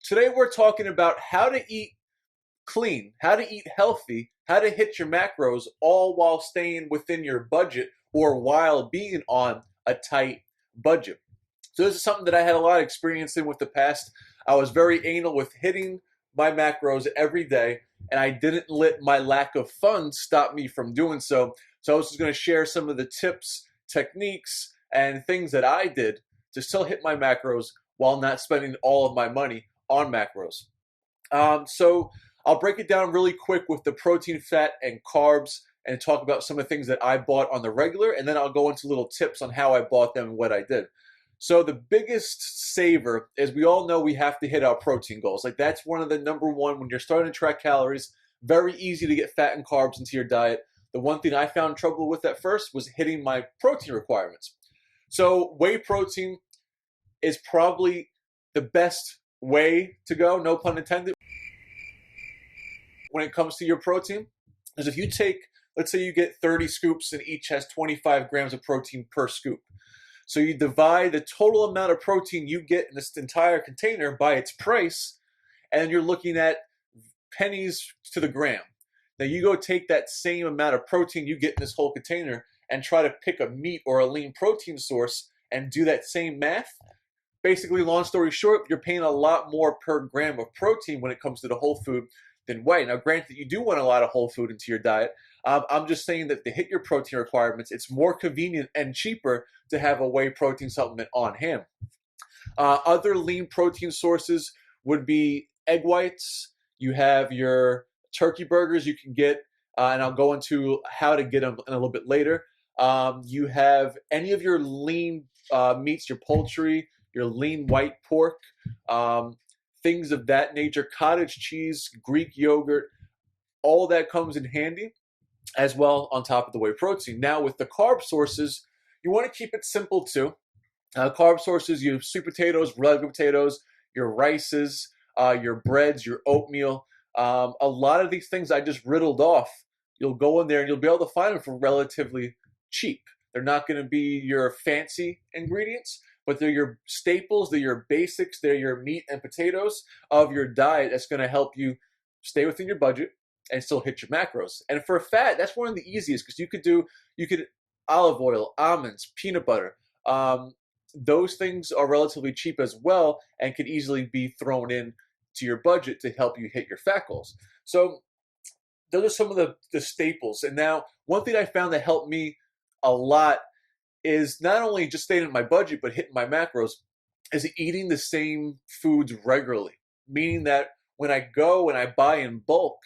Today we're talking about how to eat clean, how to eat healthy, how to hit your macros all while staying within your budget or while being on a tight budget. So this is something that I had a lot of experience in with the past. I was very anal with hitting my macros every day, and I didn't let my lack of funds stop me from doing so. So I was just going to share some of the tips, techniques, and things that I did to still hit my macros while not spending all of my money on macros. So I'll break it down really quick with the protein, fat, and carbs and talk about some of the things that I bought on the regular, and then I'll go into little tips on how I bought them and what I did. So the biggest saver is we all know we have to hit our protein goals. Like that's one of the number one when you're starting to track calories, very easy to get fat and carbs into your diet. The one thing I found trouble with at first was hitting my protein requirements. So whey protein is probably the best way to go, no pun intended, when it comes to your protein. Because if you take, let's say you get 30 scoops and each has 25 grams of protein per scoop. So you divide the total amount of protein you get in this entire container by its price, and you're looking at pennies to the gram. Now you go take that same amount of protein you get in this whole container and try to pick a meat or a lean protein source and do that same math. Basically, long story short, you're paying a lot more per gram of protein when it comes to the whole food than whey. Now, granted, you do want a lot of whole food into your diet. I'm just saying that to hit your protein requirements, it's more convenient and cheaper to have a whey protein supplement on hand. Other lean protein sources would be egg whites. You have your turkey burgers you can get, and I'll go into how to get them in a little bit later. You have any of your lean meats, your poultry, your lean white pork, things of that nature, cottage cheese, Greek yogurt, all that comes in handy as well on top of the whey protein. Now with the carb sources, you want to keep it simple too. Carb sources, you have sweet potatoes, regular potatoes, your rices, your breads, your oatmeal. A lot of these things I just riddled off. You'll go in there and you'll be able to find them for relatively cheap. They're not going to be your fancy ingredients, but they're your staples, they're your basics, they're your meat and potatoes of your diet that's going to help you stay within your budget and still hit your macros. And for fat, that's one of the easiest because you could olive oil, almonds, peanut butter. Those things are relatively cheap as well and can easily be thrown in to your budget to help you hit your fat goals. So those are some of the staples. And now one thing I found that helped me a lot is not only just staying in my budget, but hitting my macros, is eating the same foods regularly. Meaning that when I go and I buy in bulk,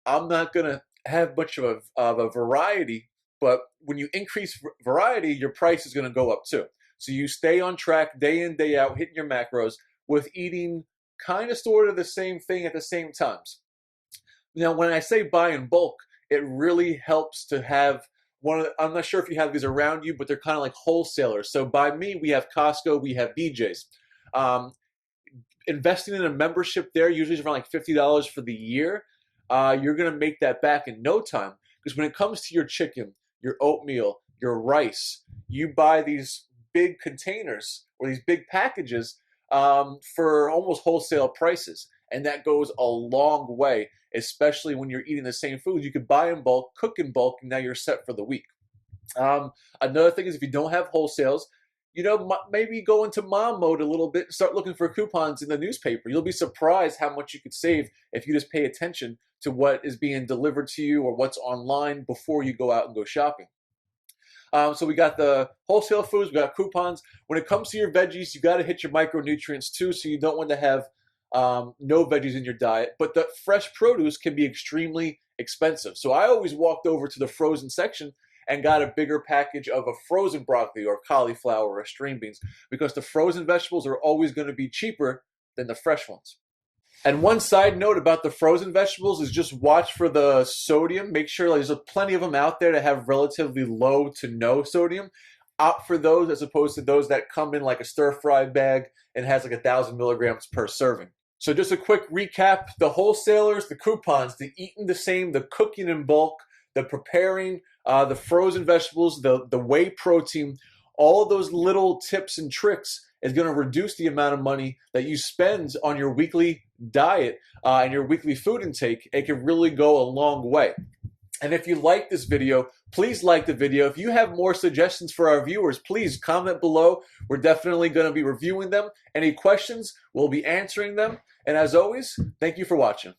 I'm not going to have much of a variety, but when you increase variety, your price is going to go up too. So you stay on track day in, day out, hitting your macros with eating kind of sort of the same thing at the same times. Now, when I say buy in bulk, it really helps to have I'm not sure if you have these around you, but they're kind of like wholesalers. So by me, we have Costco, we have BJ's. Investing in a membership there usually is around like $50 for the year. You're going to make that back in no time. Because when it comes to your chicken, your oatmeal, your rice, you buy these big containers or these big packages for almost wholesale prices. And that goes a long way, especially when you're eating the same food. You could buy in bulk, cook in bulk, and now you're set for the week. Another thing is if you don't have wholesales, maybe go into mom mode a little bit and start looking for coupons in the newspaper. You'll be surprised how much you could save if you just pay attention to what is being delivered to you or what's online before you go out and go shopping. So we got the wholesale foods, we got coupons. When it comes to your veggies, you got to hit your micronutrients too, so you don't want to have no veggies in your diet. But the fresh produce can be extremely expensive. So I always walked over to the frozen section and got a bigger package of a frozen broccoli or cauliflower or string beans because the frozen vegetables are always going to be cheaper than the fresh ones. And one side note about the frozen vegetables is just watch for the sodium. Make sure there's plenty of them out there that have relatively low to no sodium. Opt for those as opposed to those that come in like a stir-fry bag and has like 1,000 milligrams per serving. So just a quick recap, the wholesalers, the coupons, the eating the same, the cooking in bulk, the preparing, the frozen vegetables, the whey protein, all of those little tips and tricks is going to reduce the amount of money that you spend on your weekly diet and your weekly food intake. It can really go a long way. And if you like this video, please like the video. If you have more suggestions for our viewers, please comment below. We're definitely going to be reviewing them. Any questions, we'll be answering them. And as always, thank you for watching.